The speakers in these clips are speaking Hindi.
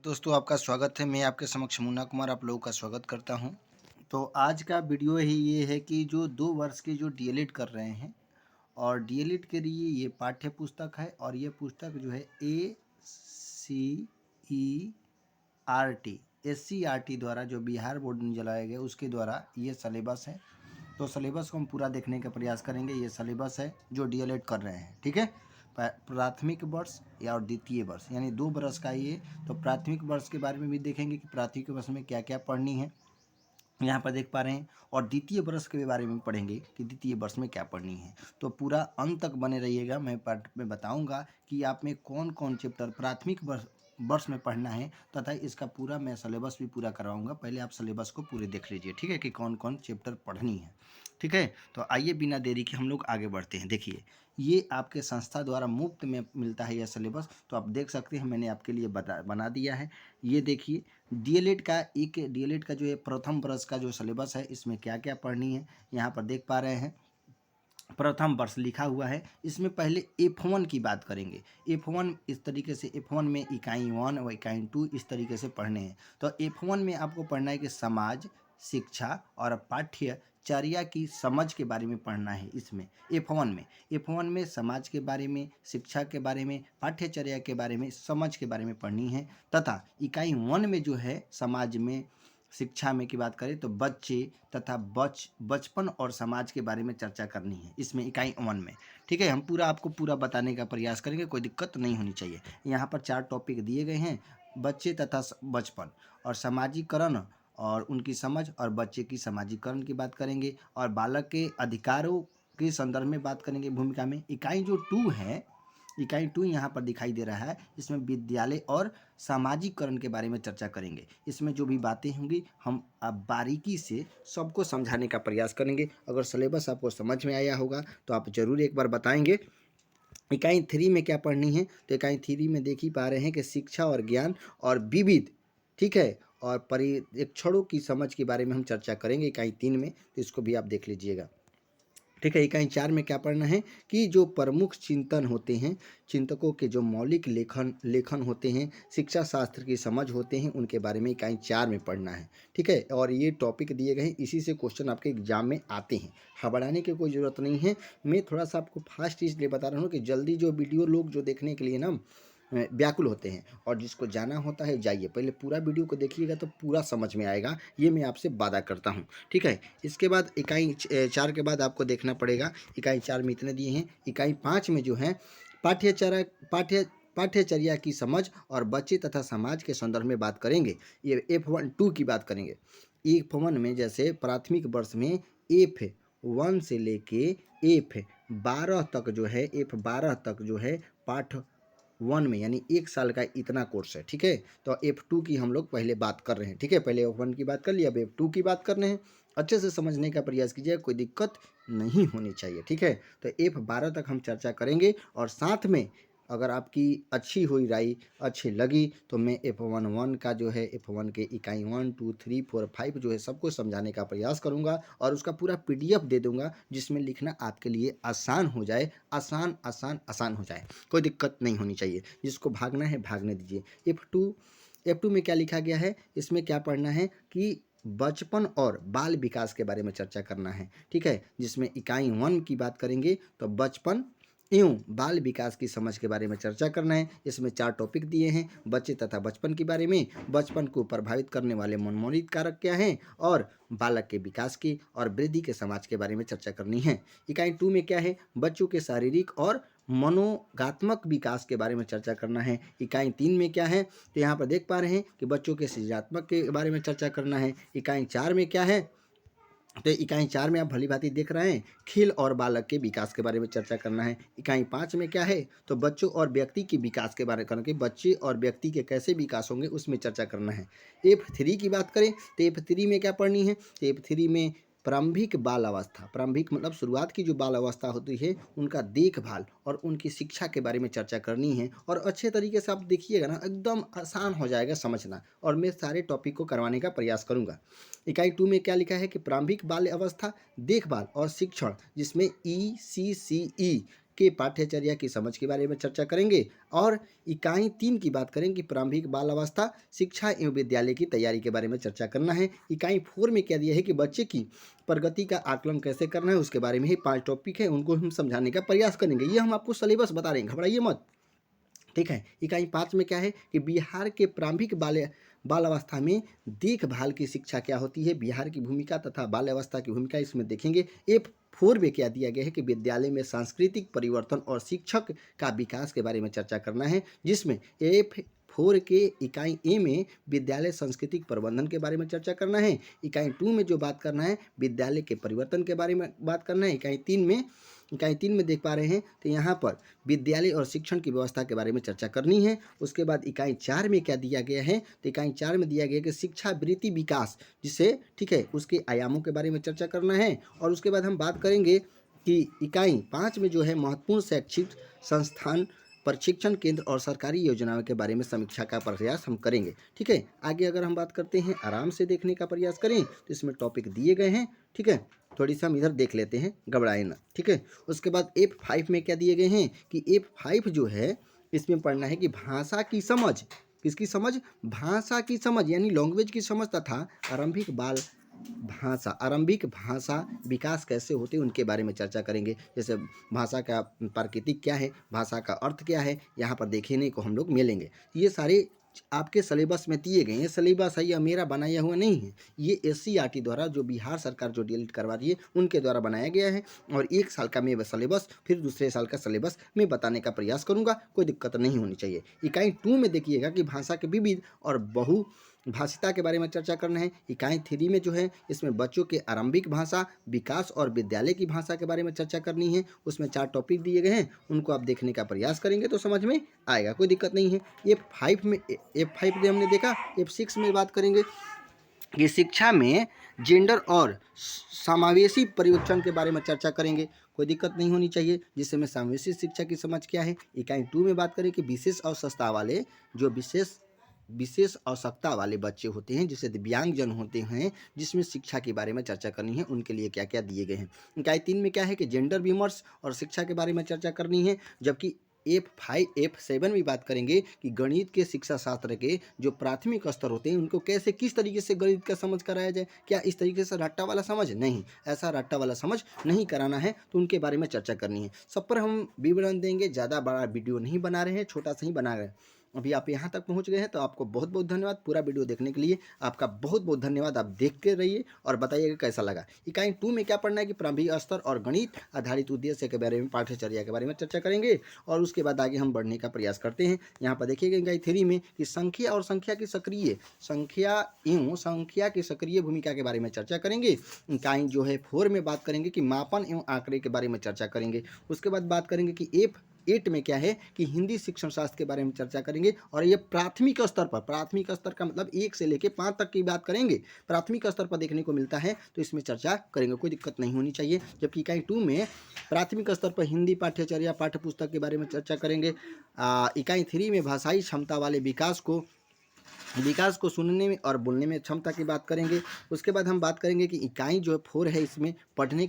दोस्तों आपका स्वागत है। मैं आपके समक्ष मुन्ना कुमार आप लोगों का स्वागत करता हूं। तो आज का वीडियो ही ये है कि जो 2 वर्ष के जो डीएलएड कर रहे हैं और डीएलएड के लिए ये पाठ्य पुस्तक है और ये पुस्तक जो है SCERT द्वारा जो बिहार बोर्ड में चलाया गया उसके द्वारा ये सिलेबस है। तो सिलेबस को हम पूरा देखने का प्रयास करेंगे। ये सिलेबस है जो डीएलएड कर रहे हैं, ठीक है। प्राथमिक वर्ष या और द्वितीय वर्ष यानी 2 वर्ष का ये। तो प्राथमिक वर्ष के बारे में भी देखेंगे कि प्राथमिक वर्ष में क्या क्या पढ़नी है, यहाँ पर देख पा रहे हैं। और द्वितीय वर्ष के बारे में पढ़ेंगे कि द्वितीय वर्ष में क्या पढ़नी है। तो पूरा अंत तक बने रहिएगा। मैं पार्ट में बताऊंगा कि आप में कौन कौन चैप्टर प्राथमिक वर्ष में पढ़ना है तथा इसका पूरा मैं सिलेबस भी पूरा करवाऊंगा। पहले आप सिलेबस को पूरे देख लीजिए, ठीक है, कि कौन कौन चैप्टर पढ़नी है, ठीक है। तो आइए बिना देरी के हम लोग आगे बढ़ते हैं। देखिए, ये आपके संस्था द्वारा मुफ्त में मिलता है यह सिलेबस। तो आप देख सकते हैं, मैंने आपके लिए बना दिया है। ये देखिए, डीएलएड का जो है प्रथम वर्ष का जो सिलेबस है इसमें क्या क्या पढ़नी है यहाँ पर देख पा रहे हैं। प्रथम वर्ष लिखा हुआ है। इसमें पहले F1 की बात करेंगे। F1 इस तरीके से, F1 में इकाई 1 और इकाई 2 इस तरीके से पढ़ने हैं। तो F1 में आपको पढ़ना है कि समाज, शिक्षा और पाठ्यचर्या की समझ के बारे में पढ़ना है। इसमें F1 में समाज के बारे में, शिक्षा के बारे में, पाठ्यचर्या के बारे में, समझ के बारे में पढ़नी है। तथा इकाई 1 में जो है समाज में, शिक्षा में की बात करें तो बच्चे तथा बचपन और समाज के बारे में चर्चा करनी है इसमें इकाई 1 में, ठीक है। हम पूरा आपको पूरा बताने का प्रयास करेंगे, कोई दिक्कत नहीं होनी चाहिए। यहाँ पर 4 टॉपिक दिए गए हैं, बच्चे तथा बचपन और सामाजिकरण और उनकी समझ और बच्चे की सामाजिकरण की बात करेंगे और बालक के अधिकारों के संदर्भ में बात करेंगे भूमिका में। इकाई जो 2 है, इकाई 2 यहाँ पर दिखाई दे रहा है, इसमें विद्यालय और सामाजिकरण के बारे में चर्चा करेंगे। इसमें जो भी बातें होंगी हम अब बारीकी से सबको समझाने का प्रयास करेंगे। अगर सिलेबस आपको समझ में आया होगा तो आप ज़रूर एक बार बताएंगे। इकाई 3 में क्या पढ़नी है, तो इकाई 3 में देख ही पा रहे हैं कि शिक्षा और ज्ञान और विविध, ठीक है, और परीक्षणों की समझ के बारे में हम चर्चा करेंगे इकाई 3 में। तो इसको भी आप देख लीजिएगा, ठीक है। इकाई 4 में क्या पढ़ना है कि जो प्रमुख चिंतन होते हैं, चिंतकों के जो मौलिक लेखन होते हैं, शिक्षा शास्त्र की समझ होते हैं, उनके बारे में इकाई 4 में पढ़ना है, ठीक है। और ये टॉपिक दिए गए हैं, इसी से क्वेश्चन आपके एग्जाम में आते हैं। घबराने की कोई ज़रूरत नहीं है। मैं थोड़ा सा आपको फास्ट इसलिए बता रहा हूँ कि जल्दी जो वीडियो लोग जो देखने के लिए ना व्याकुल होते हैं, और जिसको जाना होता है जाइए, पहले पूरा वीडियो को देखिएगा तो पूरा समझ में आएगा, ये मैं आपसे वादा करता हूँ, ठीक है। इसके बाद इकाई 4 के बाद आपको देखना पड़ेगा, इकाई 4 में इतने दिए हैं। इकाई 5 में जो है पाठ्यचर्या की समझ और बच्चे तथा समाज के संदर्भ में बात करेंगे। ये F1 की बात करेंगे। F1 में जैसे प्राथमिक वर्ष में F1 से लेके F12 तक जो है, F12 तक जो है पाठ 1 में यानी 1 साल का इतना कोर्स है, ठीक है। तो F2 की हम लोग पहले बात कर रहे हैं, ठीक है। पहले F1 की बात कर लिया, अब F2 की बात कर रहे हैं। अच्छे से समझने का प्रयास कीजिए, कोई दिक्कत नहीं होनी चाहिए, ठीक है। तो F12 तक हम चर्चा करेंगे और साथ में अगर आपकी अच्छी हुई राय अच्छी लगी तो मैं F1 का जो है, F1 के इकाई 1 2 3 4 5 जो है सबको समझाने का प्रयास करूंगा और उसका पूरा PDF दे दूंगा, जिसमें लिखना आपके लिए आसान हो जाए, आसान हो जाए, कोई दिक्कत नहीं होनी चाहिए। जिसको भागना है भागने दीजिए। F2 में क्या लिखा गया है, इसमें क्या पढ़ना है कि बचपन और बाल विकास के बारे में चर्चा करना है, ठीक है। जिसमें इकाई 1 की बात करेंगे तो बचपन एवं बाल विकास की समझ के बारे में चर्चा करना है। इसमें 4 टॉपिक दिए हैं, बच्चे तथा बचपन के बारे में, बचपन को प्रभावित करने वाले मनमोहित कारक क्या हैं, और बालक के विकास की और वृद्धि के समाज के बारे में चर्चा करनी है। इकाई 2 में क्या है, बच्चों के शारीरिक और मनोगात्मक विकास के बारे में चर्चा करना है। इकाई 3 में क्या है, तो यहाँ पर देख पा रहे हैं कि बच्चों के सृजनात्मक के बारे में चर्चा करना है। इकाई 4 में क्या है, तो इकाई 4 में आप भली भांति देख रहे हैं, खेल और बालक के विकास के बारे में चर्चा करना है। इकाई 5 में क्या है, तो बच्चों और व्यक्ति के विकास के बारे में करके बच्चे और व्यक्ति के कैसे विकास होंगे उसमें चर्चा करना है। F3 की बात करें तो F3 में क्या पढ़नी है, तो F3 में प्रारंभिक बाल अवस्था, प्रारंभिक मतलब शुरुआत की जो बाल अवस्था होती है उनका देखभाल और उनकी शिक्षा के बारे में चर्चा करनी है। और अच्छे तरीके से आप देखिएगा ना, एकदम आसान हो जाएगा समझना, और मैं सारे टॉपिक को करवाने का प्रयास करूँगा। इकाई 2 में क्या लिखा है कि प्रारंभिक बाल्य अवस्था, देखभाल और शिक्षण, जिसमें ECCE के पाठ्यचर्या की समझ के बारे में चर्चा करेंगे। और इकाई 3 की बात करें कि प्रारंभिक बाल अवस्था शिक्षा एवं विद्यालय की तैयारी के बारे में चर्चा करना है। इकाई 4 में क्या दिया है कि बच्चे की प्रगति का आकलन कैसे करना है, उसके बारे में ही 5 टॉपिक है, उनको हम समझाने का प्रयास करेंगे। ये हम आपको सिलेबस बता रहे हैं, घबराइए मत। ठीक है। इकाई 5 में क्या है कि बिहार के प्रारंभिक बाल अवस्था में देखभाल की शिक्षा क्या होती है, बिहार की भूमिका तथा बाल अवस्था की भूमिका इसमें देखेंगे। F4 में क्या दिया गया है कि विद्यालय में सांस्कृतिक परिवर्तन और शिक्षक का विकास के बारे में चर्चा करना है, जिसमें F4 के इकाई ए में विद्यालय सांस्कृतिक प्रबंधन के बारे में चर्चा करना है। इकाई 2 में जो बात करना है विद्यालय के परिवर्तन के बारे में बात करना है। इकाई 3 में देख पा रहे हैं तो यहाँ पर विद्यालय और शिक्षण की व्यवस्था के बारे में चर्चा करनी है। उसके बाद इकाई 4 में क्या दिया गया है तो इकाई 4 में दिया गया है कि शिक्षा वृत्ति विकास, जिसे ठीक है उसके आयामों के बारे में चर्चा करना है। और उसके बाद हम बात करेंगे कि इकाई 5 में जो है महत्वपूर्ण शैक्षिक संस्थान, प्रशिक्षण केंद्र और सरकारी योजनाओं के बारे में समीक्षा का प्रयास हम करेंगे। ठीक है। आगे अगर हम बात करते हैं, आराम से देखने का प्रयास करें तो इसमें टॉपिक दिए गए हैं। ठीक है, थोड़ी सी हम इधर देख लेते हैं, घबराए ना। ठीक है। उसके बाद F5 में क्या दिए गए हैं कि F5 जो है इसमें पढ़ना है कि भाषा की समझ, किसकी समझ, भाषा की समझ यानी लैंग्वेज की समझ तथा आरंभिक भाषा विकास कैसे होते हैं उनके बारे में चर्चा करेंगे। जैसे भाषा का प्राकृतिक क्या है, भाषा का अर्थ क्या है, यहाँ पर देखने को हम लोग मिलेंगे। ये सारे आपके सिलेबस में दिए गए हैं। सिलेबस है, यह मेरा बनाया हुआ नहीं है, ये SCERT द्वारा जो बिहार सरकार जो DLED करवा रही है उनके द्वारा बनाया गया है। और 1 साल का मैं सिलेबस, फिर दूसरे साल का सिलेबस मैं बताने का प्रयास करूंगा, कोई दिक्कत नहीं होनी चाहिए। इकाई 2 में देखिएगा कि भाषा के विविध और बहुभाषिता के बारे में चर्चा करना है। इकाई 3 में जो है इसमें बच्चों के आरंभिक भाषा विकास और विद्यालय की भाषा के बारे में चर्चा करनी है। उसमें 4 टॉपिक दिए गए हैं, उनको आप देखने का प्रयास करेंगे तो समझ में आएगा, कोई दिक्कत नहीं है। F5 में हमने देखा। F6 में बात करेंगे कि शिक्षा में जेंडर और समावेशी परिवर्तन के बारे में चर्चा करेंगे, कोई दिक्कत नहीं होनी चाहिए। जिससे में समावेशी शिक्षा की समझ क्या है। इकाई 2 में बात करें कि विशेष आवश्यकता वाले बच्चे होते हैं, जिसे दिव्यांगजन होते हैं, जिसमें शिक्षा के बारे में चर्चा करनी है, उनके लिए क्या क्या दिए गए हैं। इकाई 3 में क्या है कि जेंडर विमर्श और शिक्षा के बारे में चर्चा करनी है। जबकि F7 में बात करेंगे कि गणित के शिक्षा शास्त्र के जो प्राथमिक स्तर होते हैं उनको कैसे, किस तरीके से गणित का समझ कराया जाए। क्या इस तरीके से रट्टा वाला समझ नहीं, ऐसा रट्टा वाला समझ नहीं कराना है, तो उनके बारे में चर्चा करनी है। सब पर हम विवरण देंगे, ज़्यादा बड़ा वीडियो नहीं बना रहे हैं, छोटा सा ही बना रहे हैं। अभी आप यहाँ तक पहुँच गए हैं तो आपको बहुत बहुत धन्यवाद। पूरा वीडियो देखने के लिए आपका बहुत बहुत धन्यवाद। आप देख के रहिए और बताइएगा कैसा लगा। इकाई 2 में क्या पढ़ना है कि प्रारंभिक स्तर और गणित आधारित उद्देश्य के बारे में, पाठ्यचर्या के बारे में चर्चा करेंगे। और उसके बाद आगे हम बढ़ने का प्रयास करते हैं। यहाँ पर देखिएगा इकाई 3 में कि संख्या और संख्या की सक्रिय भूमिका के बारे में चर्चा करेंगे। इकाई जो है 4 में बात करेंगे कि मापन एवं आंकड़े के बारे में चर्चा करेंगे। उसके बाद बात करेंगे कि F8 में क्या है कि हिंदी शिक्षण शास्त्र के बारे में चर्चा करेंगे। और ये प्राथमिक स्तर पर, प्राथमिक स्तर का मतलब 1 से लेकर 5 तक की बात करेंगे, प्राथमिक स्तर पर देखने को मिलता है, तो इसमें चर्चा करेंगे, कोई दिक्कत नहीं होनी चाहिए। जबकि इकाई 2 में प्राथमिक स्तर पर हिंदी पाठ्यचर्या पाठ्य पुस्तक के बारे में चर्चा करेंगे। इकाई 3 में भाषाई क्षमता वाले विकास को सुनने में और बोलने में क्षमता की बात करेंगे। उसके बाद हम बात करेंगे कि इकाई जो 4 है इसमें पढ़ने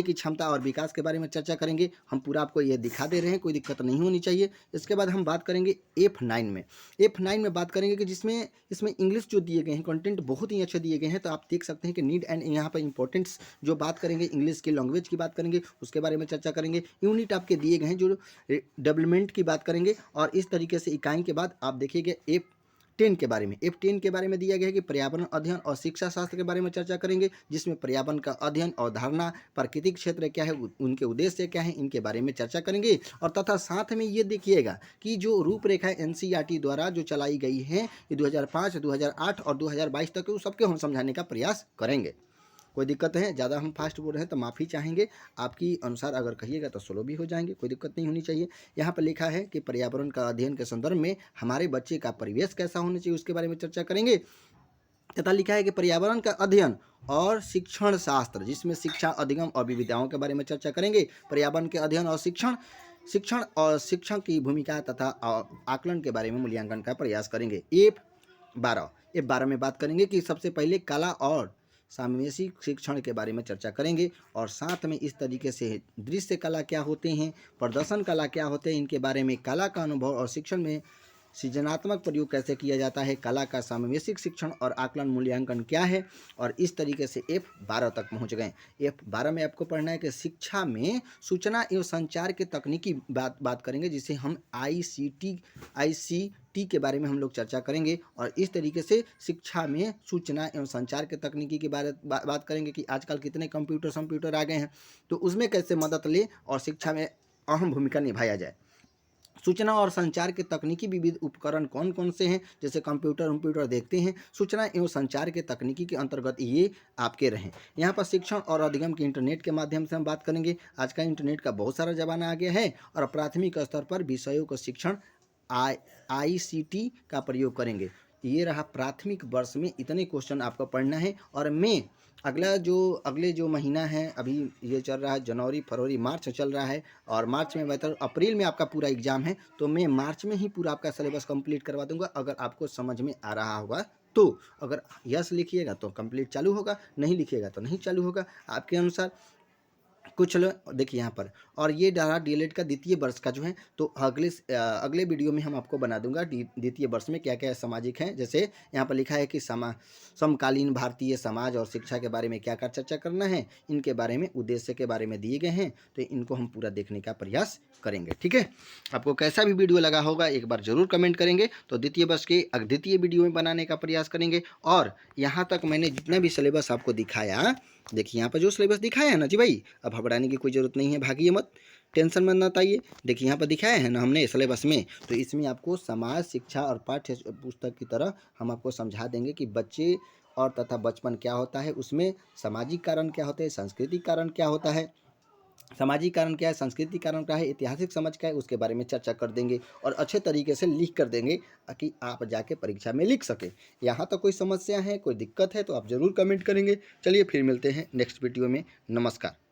की क्षमता और विकास के बारे में चर्चा करेंगे। हम पूरा आपको ये दिखा दे रहे हैं, कोई दिक्कत नहीं होनी चाहिए। इसके बाद हम बात करेंगे F9 में बात करेंगे कि जिसमें इसमें इंग्लिश जो दिए गए हैं, कंटेंट बहुत ही अच्छे दिए गए हैं। तो आप देख सकते हैं कि नीड एंड यहाँ पर इंपॉर्टेंस जो बात करेंगे, इंग्लिश की लैंग्वेज की बात करेंगे, उसके बारे में चर्चा करेंगे। यूनिट आपके दिए गए हैं जो डेवलपमेंट की बात करेंगे। और इस तरीके से इकाई के बाद आप देखिएगा F10 के बारे में दिया गया है कि पर्यावरण अध्ययन और शिक्षा शास्त्र के बारे में चर्चा करेंगे, जिसमें पर्यावरण का अध्ययन, अवधारणा, प्राकृतिक क्षेत्र क्या है, उनके उद्देश्य क्या है, इनके बारे में चर्चा करेंगे। और तथा साथ में ये देखिएगा कि जो रूपरेखा NCERT द्वारा जो चलाई गई है, ये 2005, 2008 और 2022 तक सबके हम समझाने का प्रयास करेंगे। कोई दिक्कत है, ज़्यादा हम फास्ट बोल रहे हैं तो माफ़ी चाहेंगे। आपकी अनुसार अगर कहिएगा तो स्लो भी हो जाएंगे, कोई दिक्कत नहीं होनी चाहिए। यहाँ पर लिखा है कि पर्यावरण का अध्ययन के संदर्भ में हमारे बच्चे का परिवेश कैसा होना चाहिए, उसके बारे में चर्चा करेंगे। तथा लिखा है कि पर्यावरण का अध्ययन और शिक्षण शास्त्र, जिसमें शिक्षा, अधिगम और विविधताओं के बारे में चर्चा करेंगे। पर्यावरण के अध्ययन और शिक्षण की भूमिका तथा आकलन के बारे में मूल्यांकन का प्रयास करेंगे। F12 में बात करेंगे कि सबसे पहले कला और सामवेशिक शिक्षण के बारे में चर्चा करेंगे और साथ में इस तरीके से दृश्य कला क्या होते हैं, प्रदर्शन कला क्या होते हैं, इनके बारे में कला का अनुभव और शिक्षण में सृजनात्मक प्रयोग कैसे किया जाता है, कला का सामवेशिक शिक्षण और आकलन मूल्यांकन क्या है। और इस तरीके से F12 तक पहुंच गए। F12 में आपको पढ़ना है कि शिक्षा में सूचना एवं संचार के तकनीकी बात करेंगे, जिसे हम ICT के बारे में हम लोग चर्चा करेंगे। और इस तरीके से शिक्षा में सूचना एवं संचार के तकनीकी की बात करेंगे कि आजकल कितने कंप्यूटर आ गए हैं, तो उसमें कैसे मदद ले और शिक्षा में अहम भूमिका निभाया जाए। सूचना और संचार के तकनीकी विविध उपकरण कौन कौन से हैं, जैसे कंप्यूटर देखते हैं। सूचना एवं संचार के तकनीकी के अंतर्गत ये आपके रहें। यहाँ पर शिक्षण और अधिगम के इंटरनेट के माध्यम से हम बात करेंगे। आज का इंटरनेट का बहुत सारा ज़माना आ गया है और प्राथमिक स्तर पर विषयों का शिक्षण ICT का प्रयोग करेंगे। ये रहा प्राथमिक वर्ष में इतने क्वेश्चन आपको पढ़ना है। और मैं अगले जो महीना है, अभी ये चल रहा है जनवरी, फरवरी, मार्च चल रहा है और मार्च में बेहतर अप्रैल में आपका पूरा एग्जाम है, तो मैं मार्च में ही पूरा आपका सिलेबस कंप्लीट करवा दूंगा। अगर आपको समझ में आ रहा होगा तो, अगर यस लिखिएगा तो कंप्लीट चालू होगा, नहीं लिखिएगा तो नहीं चालू होगा, आपके अनुसार। कुछ लोग देखिए यहाँ पर, और ये डाला DLED का द्वितीय वर्ष का जो है, तो अगले वीडियो में हम आपको बना दूंगा द्वितीय वर्ष में क्या क्या सामाजिक हैं। जैसे यहाँ पर लिखा है कि समकालीन भारतीय समाज और शिक्षा के बारे में क्या क्या चर्चा करना है, इनके बारे में उद्देश्य के बारे में दिए गए हैं, तो इनको हम पूरा देखने का प्रयास करेंगे। ठीक है, आपको कैसा भी वीडियो लगा होगा एक बार जरूर कमेंट करेंगे, तो द्वितीय वर्ष के द्वितीय वीडियो में बनाने का प्रयास करेंगे। और यहाँ तक मैंने जितना भी सिलेबस आपको दिखाया, देखिए यहाँ पर जो सिलेबस दिखाया है ना जी भाई, अब घबराने की कोई ज़रूरत नहीं है, भागिए मत, टेंशन मत ना आइए। देखिए यहाँ पर दिखाया है ना हमने सिलेबस में, तो इसमें आपको समाज, शिक्षा और पाठ्य पुस्तक की तरह हम आपको समझा देंगे कि बच्चे और तथा बचपन क्या होता है, उसमें सामाजिक कारण क्या होते हैं, सांस्कृतिक कारण क्या होता है, सामाजिक कारण क्या है, सांस्कृतिक कारण क्या है, ऐतिहासिक समझ क्या है, उसके बारे में चर्चा कर देंगे और अच्छे तरीके से लिख कर देंगे ताकि आप जाके परीक्षा में लिख सकें। यहाँ तो कोई समस्या है, कोई दिक्कत है तो आप ज़रूर कमेंट करेंगे। चलिए फिर मिलते हैं नेक्स्ट वीडियो में। नमस्कार।